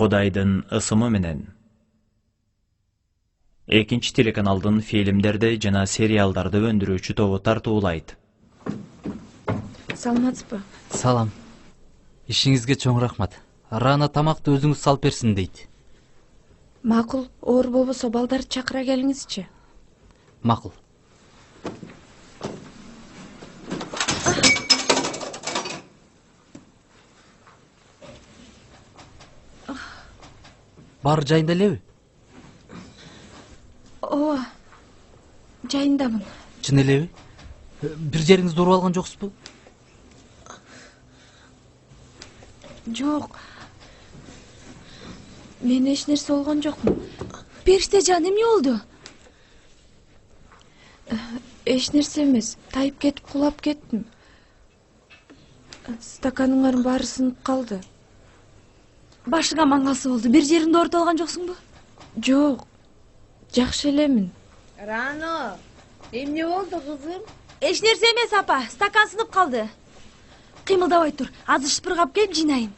Кудайдын ысымы менен. Экинчи телеканалдын фильмдерди жана сериалдарды өндүрүүчү тобу тартуулайт. Саламатсызбы? Салам. Ишиңизге чоң рахмат. Рана тамакты өзүңүз салып берсин дейт. Макул, оор болбосо балдарды чакыра келиңизчи. Макул. Баары жайында элеби? Ооба. Жайындамын. Чын элеби? Бир жериңизди уруп алган жоксузбу? Жок. Мен эч нерсе болгон жокмун. Периште жан, эмне болду? Эч нерсе эмес. Тайып кетип кулап кеттим. Стаканыңардын баары сынып калды. Башыңа маңалсы болду. Бир жериңди ооруп алган жоксуңбу? Жок. Жакшы элемин. Рано, эмне болду кызым? Эч нерсе эмес, апа. Стакан сынып калды. Кыймылдабай тур. Азыр шпыргап келип жыйнайын.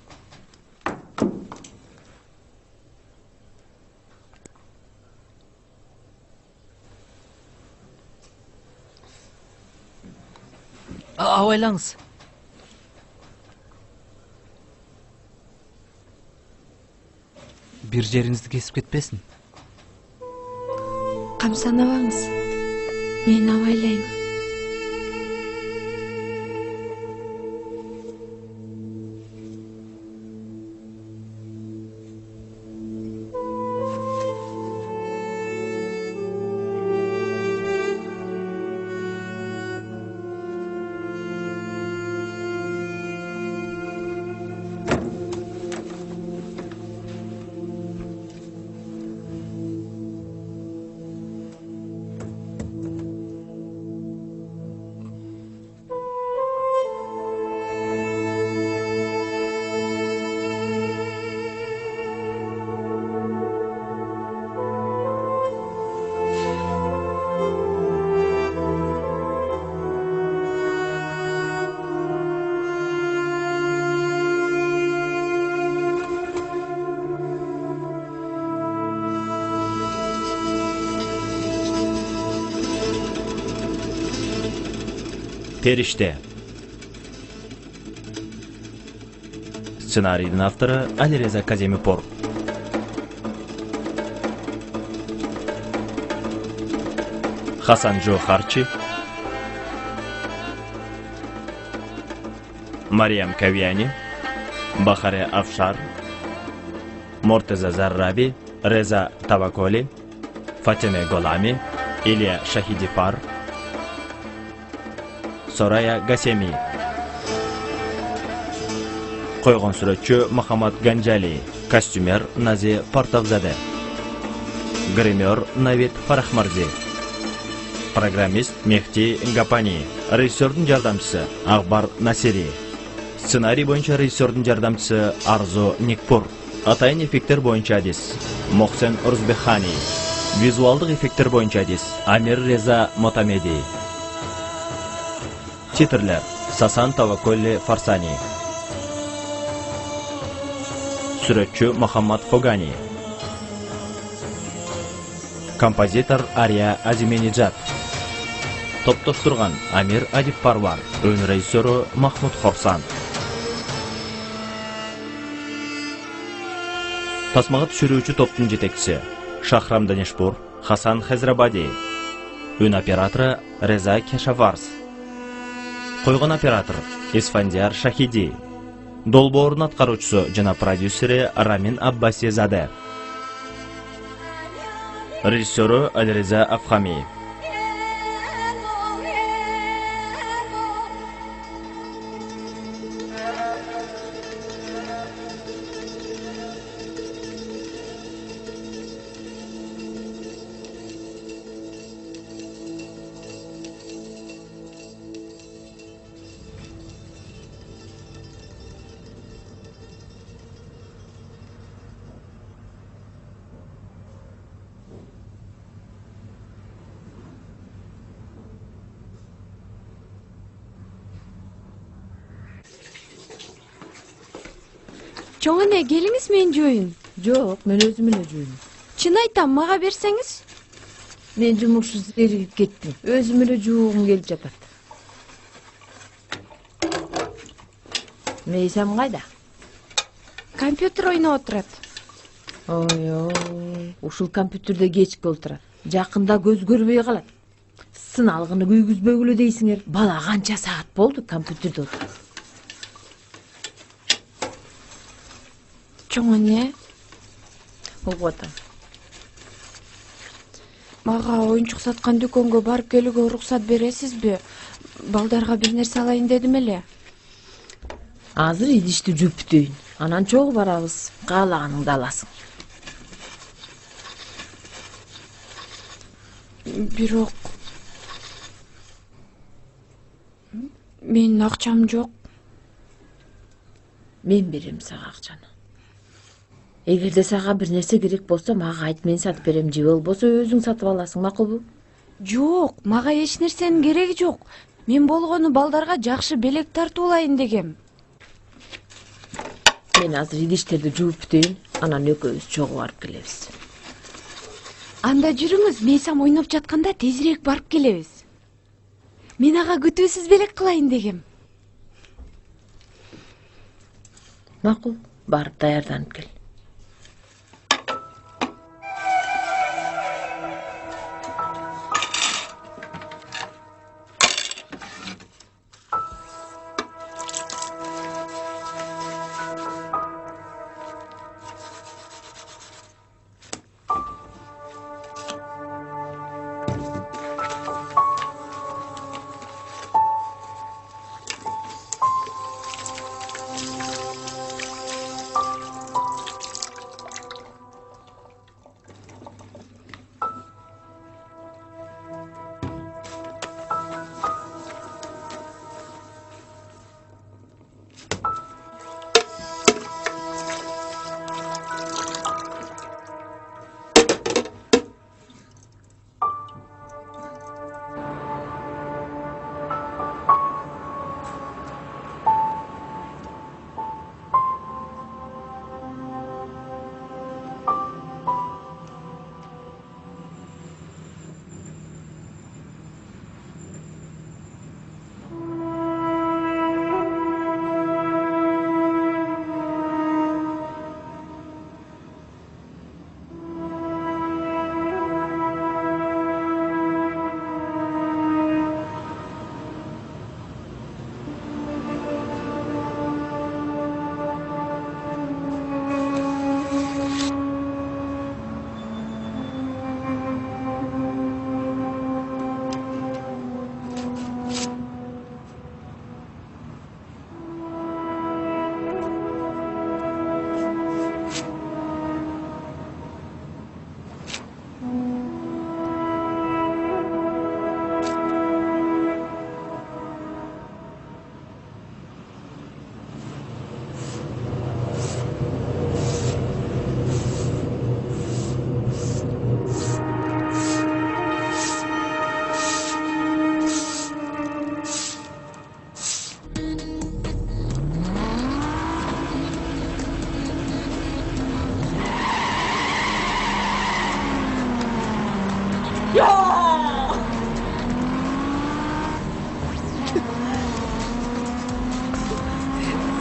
Абайлаңыз. Бир жериңизди кесип кетпесин. Камсанабаңыз. Мен абайлайм. Периште. Сценарийдин автору Алиреза Каземипор. Хасанжо Харчи, Мариям Кавиани, Бахаре Афшар, Мортеза Зарраби, Реза Таваколи, Фатиме Голами, Илья Шахидипар, Сорая Гасеми. Койгон сүрөтчү Махамад Ганжали, костюмер Нази Партавзаде, гример Навид Фарахмарзи, программист Мехти Гапани, режиссердун жардамчысы Акбар Насири, сценарий боюнча режиссердун жардамчысы Арзу Никпур, атайын эффекттер боюнча адис Мохсен Урзбехани, визуалдык эффекттер боюнча адис Амир Реза Мотамеди. Титрлер: Сасан Таваколли Фарсани, сүрөтчү Мухаммад Фогани, композитор Ария Азимениджат, топтоштурган Амир Адиппарвар, өн режиссеру Махмуд Хорсан. Тасмага түшүрүүчү топтун жетекчиси Шахрам Данишпур, Хасан Хезрабади, өн оператору Реза Кешаварс, койгон оператор Исфандияр Шахиди, долбоордун аткаруучусу жана продюсери Рамин Аббаси Заде, режиссеру Алиреза Афхами. Чоң эне, келиңиз менин жойун. Жок, мен өзүм эле жуйнум. Чын айтам, мага берсеңиз. Мен жумушсуз эригип кеттим. Өзүм эле жуугум келип жатат. Мейсам кайда? Компьютер ойноп отурат. Ой, ушул компьютерде кечке отурат. Жакында көз көрбөй калат. Сыналгыны күйгүзбөгүлө дейсиңер. Бала канча саат болду компьютерде отурат. Чоң эне, Угуп атам. мага оюнчук саткан дүкөнгө барып келүүгө уруксат бересизби? Балдарга бир нерсе алайын дедим эле. Азыр идишти жууп бүтөйүн. Анан чогуу барабыз. Каалаганыңды аласың. Бирок менин акчам жок. Мен берем сага акчаны. Эгерде сага бир нерсе керек болсо, мага айт, мен сатып берем, же болбосо өзүң сатып аласың, макулбу? Жок, мага эч нерсенин кереги жок. Мен болгону балдарга жакшы белек тартуулайын дегем. Мен азыр идиштерди жууп бүтөйүн, анан экөөбүз чогуу барып келебиз. Анда жүрүңүз, Мейсам ойноп жатканда тезирээк барып келебиз. Мен ага күтүүсүз белек кылайын дегем. Макул, барып даярданып кел.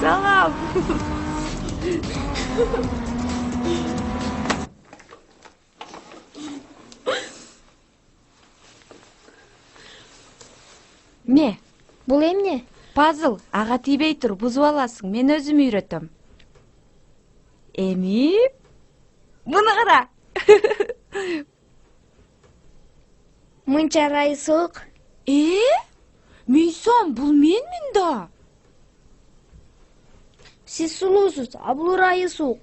Салам. Не? Бул эмне? Пазл, ага тийбей тур, бузуп аласың, мен өзүм үйрөтөм. Эми? Муну кара. Мынча ырайы суук. Мейсам, бул менмин да. Сиз сулуусуз, а бул ырайы суук.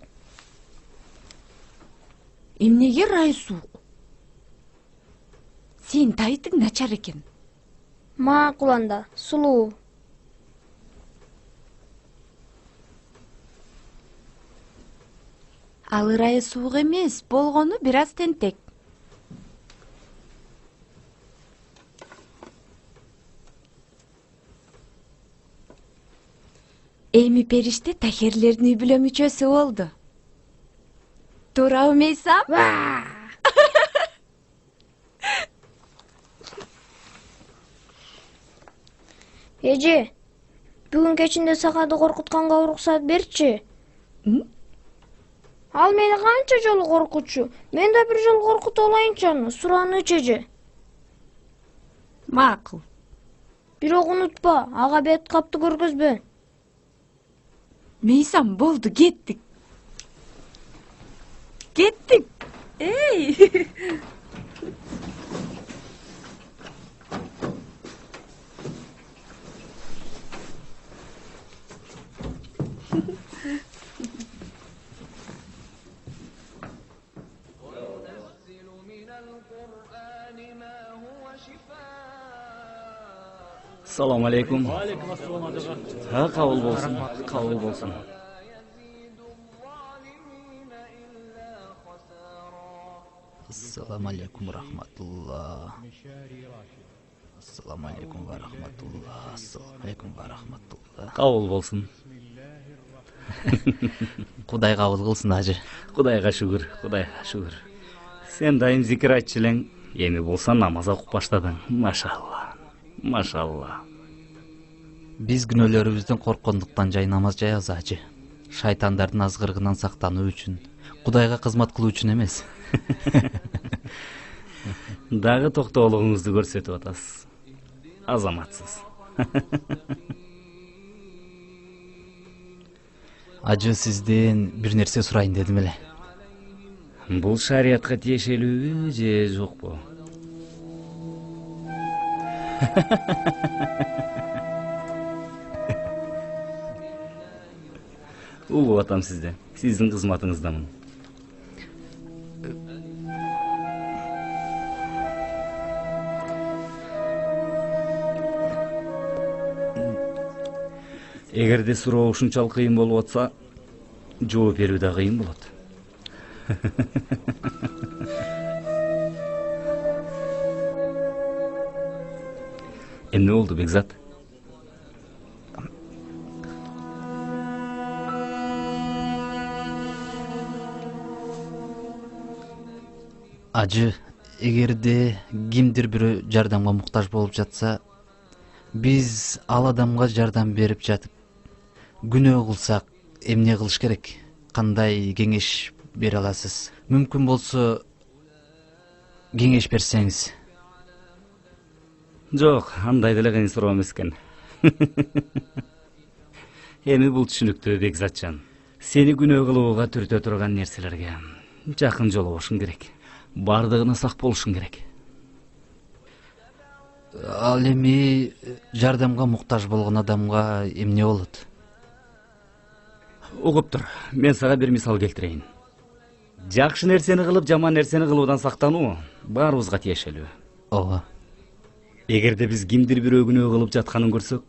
Эмнеге ырайы суук? Сен тайтың начар экен. Макул анда, сулуу. Ал ырайы суук эмес, болгону бир аз тентек. Эми периште Тахирлердин үй бүлө мүчөсү болду. туурабы Мейсам? Эже, бүгүн кечинде Сакады коркутканга уруксат берчи. Ал мени канча жолу коркутчу. Мен да бир жолу коркутуп алайынчы аны, суранычы эже. Макул. Бирок унутпа, ага бет капты көргөзбө. Мейсам, болду, кеттик. Кеттик. Эй! Assalomu alaykum. Va alaykum assalom ajoga. Ha, qabul bo'lsin. Qabul bo'lsin. Assalomu alaykum va rahmatulloh. Assalomu alaykum va rahmatulloh. Assalomu alaykum va rahmatulloh. Qabul bo'lsin. Xudoy qabul qilsin ajı. Xudayga shukr, Xudayga shukr. Sen dayım zikir aytchilang, emi bo'lsa namoz o'qib boshladim. Mashallah. Mashallah. Биз күнөөлөрүбүздөн корккондуктан жай намаз жаябыз ажы. Шайтандардын азгырыгынан сактануу үчүн, Кудайга кызмат кылуу үчүн эмес. Дагы токтоолугуңузду көрсөтүп атасыз. Азаматсыз. Ажы, сизден бир нерсе сурайын дедим эле. Бул шариятка тиешелүүбү же жокпу? Угуп атам сизден. Сиздин кызматыңыздамын. Эгерде суроо ушунчалык кыйын болуп атса, жооп берүү да кыйын болот. Эмне болду, Бекзат? Ажы, эгерде кимдир бирөө жардамга муктаж болуп жатса, биз ал адамга жардам берип жатып, күнөө кылсак, эмне кылыш керек? Кандай кеңеш бере аласыз? Мүмкүн болсо кеңеш берсеңиз. Жок, андай деле кыйын суроо эмес экен. Эми бул түшүнүктүү, Бекзатжан. Сени күнөө кылууга түртө турган нерселерге жакын жолобошуң керек. Бардыгына сак болушуң керек. Ал эми жардамга муктаж болгон адамга эмне болот? Угуп тур, мен сага бир мисал келтирейин. Жакшы нерсени кылып, жаман нерсени кылуудан сактануу баарыбызга тиешелүү. Ооба. Эгерде биз кимдир бирөө күнөө кылып жатканын көрсөк,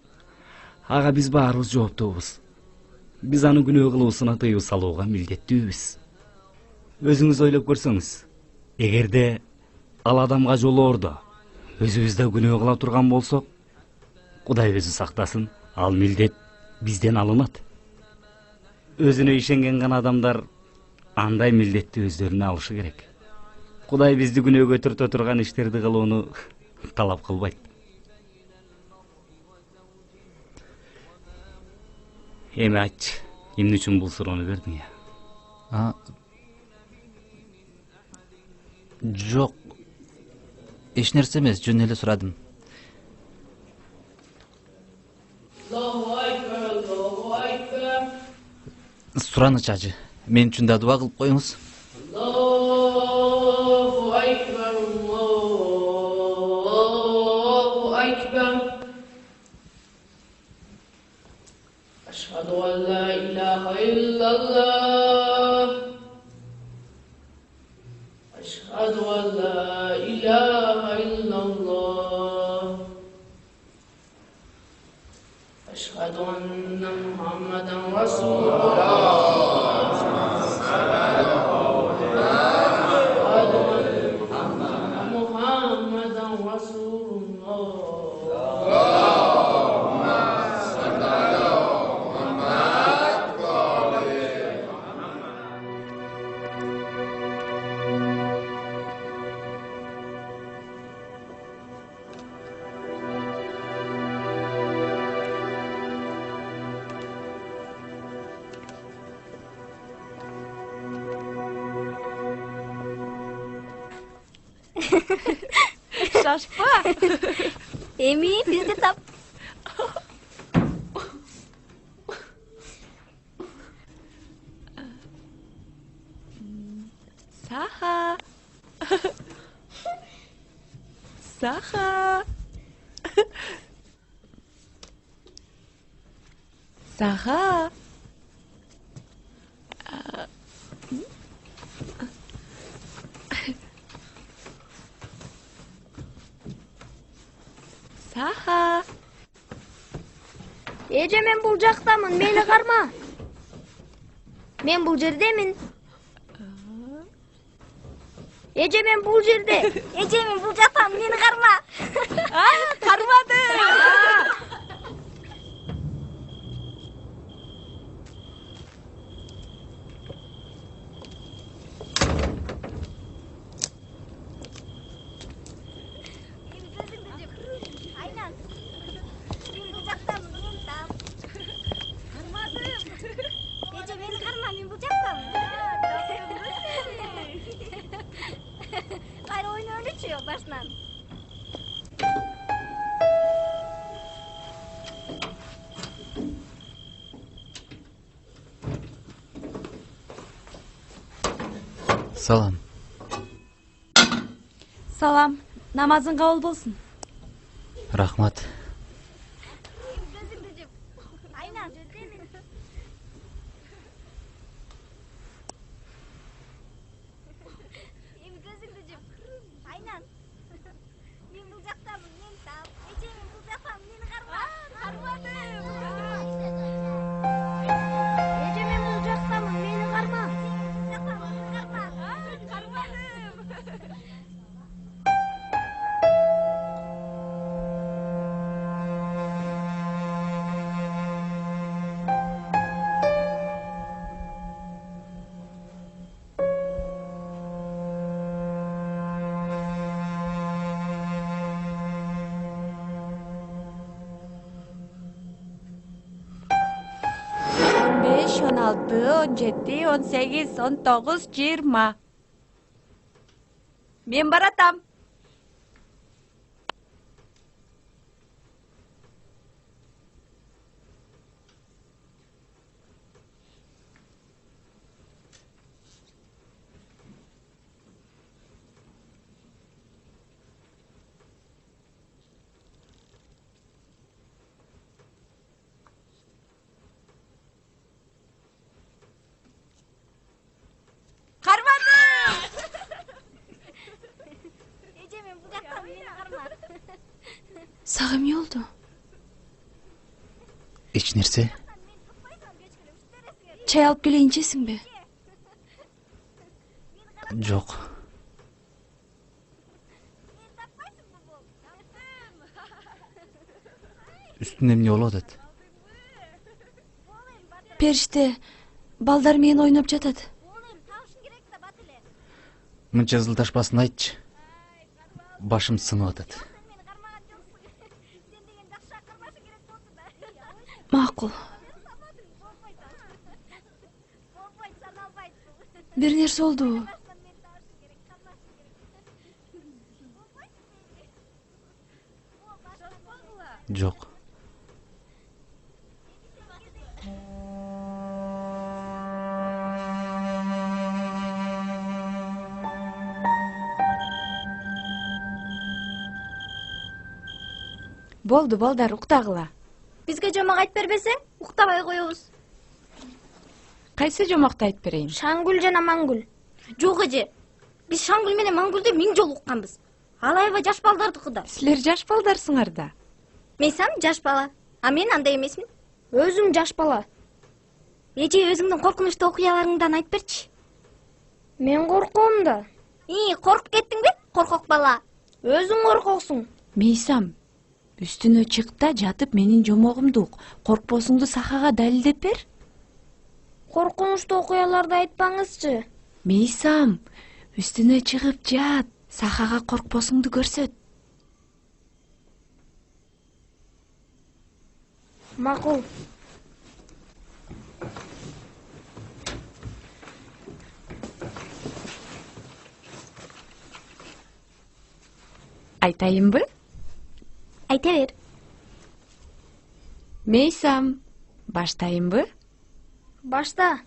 ага биз баарыбыз жооптуубуз. Биз аны күнөө кылуусуна тыюу салууга милдеттүүбүз. Өзүңүз ойлоп көрсөңүз, эгерде ал адамга жолоордо өзүбүз да күнөө кыла турган болсок, Кудай өзү сактасын, ал милдет бизден алынат. Өзүнө ишенген гана адамдар андай милдетти өздөрүнө алышы керек. Кудай бизди күнөөгө түртө турган иштерди кылууну талап кылбайт. Эми айтчы, эмне үчүн бул суроону бердиң я? Жок. Эч нерсе эмес, жөн эле сурадым. Сураныч ажы. Мен үчүн да дуа кылып коюңуз. Allahu Ekber, Allahu Ekber. Eşhedü en la ilahe illallah. Eşhedü en la ilahe illallah. Eşhedü enne Muhammeden Resulullah. Шашпа. Эми бизде тап. Саха. Саха. Саха. Саха. Эже мен бул жактамын, мени карма. Мен бул жердемин. Эже мен бул жерде. Эже мен бул жактамын, мени карма. Кармады. Aynen. Ben bu jaktamın, men tam. Karmadım. Ece beni karma, men bu jaktamın. Gayrı oyun oynatıyor baştan. Салам. Салам. Намазың кабыл болсун. Рахмат. Gözümdü cip. Aynen. Benim gözümdü cip. Aynen. Men bu jaktamın, men tam. Ece men bu jaktamın, meni karma. Karmadım. Ece men bu jaktamın, meni karma. Jaktamın, meni karma. Karmadım. besh, 16, 17, 18, 19, 20. Men baratam. Karmadım. Ece men bu jaktamın, meni karma. Сага эмне болду? Эч нерсе? Чай алып келейин, ичесиңби? Жок. Үстүнө эмне болуп атат? Периште, балдар менен ойноп жатат. Мынча ызылдашпасын айтчы. Башым сынып атат. Макул. Бир нерсе болдубу? Жок. Болду, балдар, уктагыла. Бизге жомок айтып бербесең, уктабай коебуз. Кайсы жомокто айтып берейин? Шангүл жана Мангүл. Жок эже. Биз Шангүл менен Мангүлдү 1000 жолу укканбыз. Ал аябай жаш балдардыкы да. Силер жаш балдарсыңар да. Мейсам жаш бала. А мен андай эмесмин. Өзүм жаш бала. Эже өзүңдүн коркунучтуу окуяларыңдан айтып берчи. Мен корком да. Коркуп кеттиңби? Коркок бала. Өзүң коркоксуң. Мейсам, үстүнө чык да жатып менин жомогумду ук. Коркпосуңду Сахага далилдеп бер. Коркунучтуу окуяларды айтпаңызчы. Мейсам, үстүнө чыгып жат. Сахага коркпосуңду көрсөт. Макул. Айтайынбы? Айта бер. Мейсам, баштайынбы? Башта.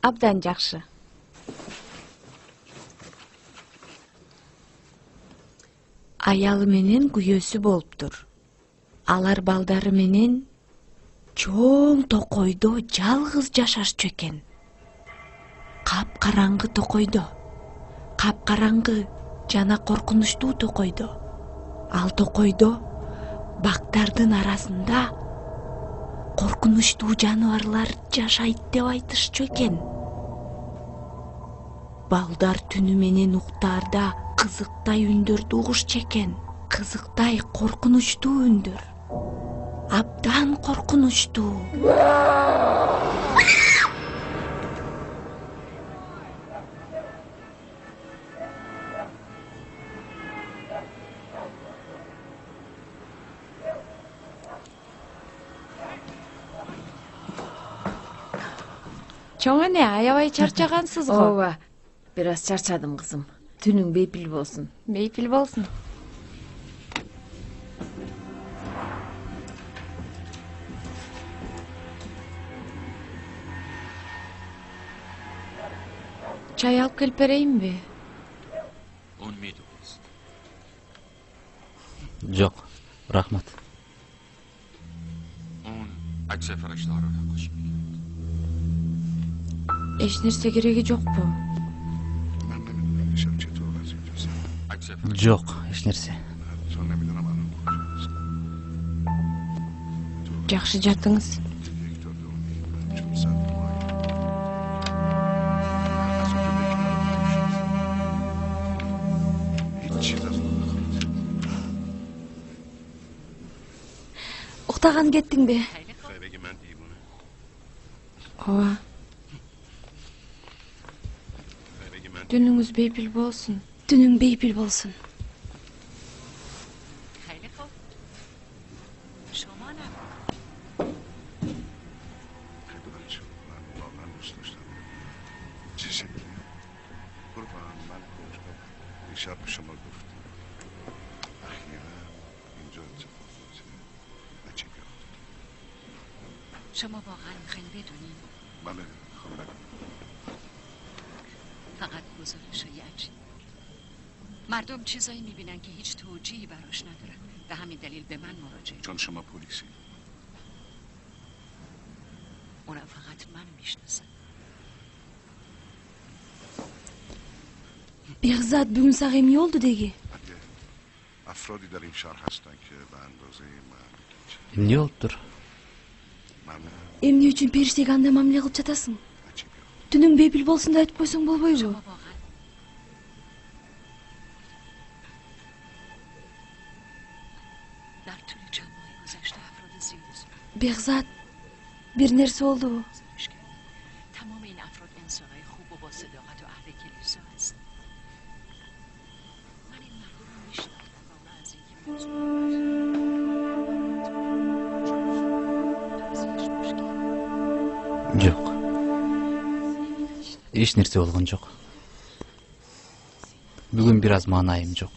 Абдан жакшы. Аялы менен күйөөсү болуптур. Алар балдары менен чоң токойдо жалгыз жашашчу экен. Капкараңгы токойдо. Капкараңгы жана коркунучтуу токойдо. Ал токойдо бактардын арасында коркунучтуу жаныбарлар жашайт деп айтышчу экен. Балдар түнү менен уктаарда кызыктай үндөрдү угушчу экен. Кызыктай коркунучтуу үндөр. Абдан коркунучтуу. Чоң эне, аябай чарчагансыз го. Ооба, бир аз чарчадым кызым. Түнүң бейпил болсун. Бейпил болсун. Чай алып келип берейинби? Жок, рахмат. Эч нерсе кереги жокпу? Жок, эч нерсе. Жакшы жатыңыз. Уктаган кеттиңби? Ооба. Түнүңүз бейпил болсун. Түнүң бейпил болсун. شما واقعا میخواین بدونین؟ بله خب فقط گزارش های عجیب. مردم چیزایی میبینن که هیچ توجیهی براش ندارن. به همین دلیل به من مراجعه. چون شما پلیسی. اونا فقط من میشناسن. Behzat bugun sag emni oldu degi. افرادی در این شهر هستن که به اندازه من Эмне болуптур? Эмне үчүн периштеге андай мамиле кылып жатасың? Түнүң бейпил болсун деп айтып койсоң болбойбу? Behzat, bir nerse oldu. تمام این افراد انسانای خوب و با صداقت و اهل کلیسا هستن. من این مردم رو میشناختم و اونا از اینکه Жок. Эч нерсе болгон жок. Бүгүн бир аз маанайым жок.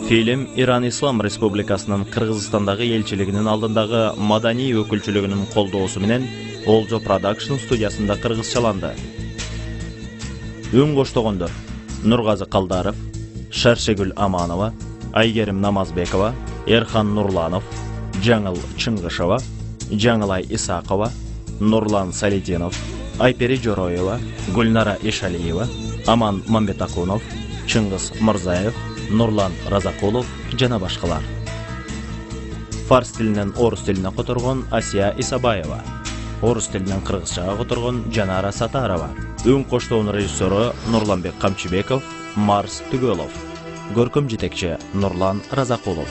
Film Иран Ислам Республикасынын Кыргызстандагы элчилигинин алдындагы маданий өкүлчүлүгүнүн колдоосу менен Олжо Production студиясында кыргызчаланды. Үн коштогондор: Нургазы Калдаров, Шаршегүл Аманова, Айгерим Намазбекова, Эрхан Нурланов, Жаңыл Чыңгышева, Жаңылай Исакова, Нурлан Салидинов, Айпери Жороева, Гүлнара Ишалиева, Аман Мамбетакунов, Чыңгыз Мырзаев, Нурлан Разакулов жана башкалар. Фарс тилинен орус тилине которгон Асия Исабаева, орус тилинен кыргызчага которгон Жанара Сатарова, үн коштоонун режиссеру Нурланбек Камчыбеков, Марс Түгөлов, көркөм жетекчи Нурлан Разакулов.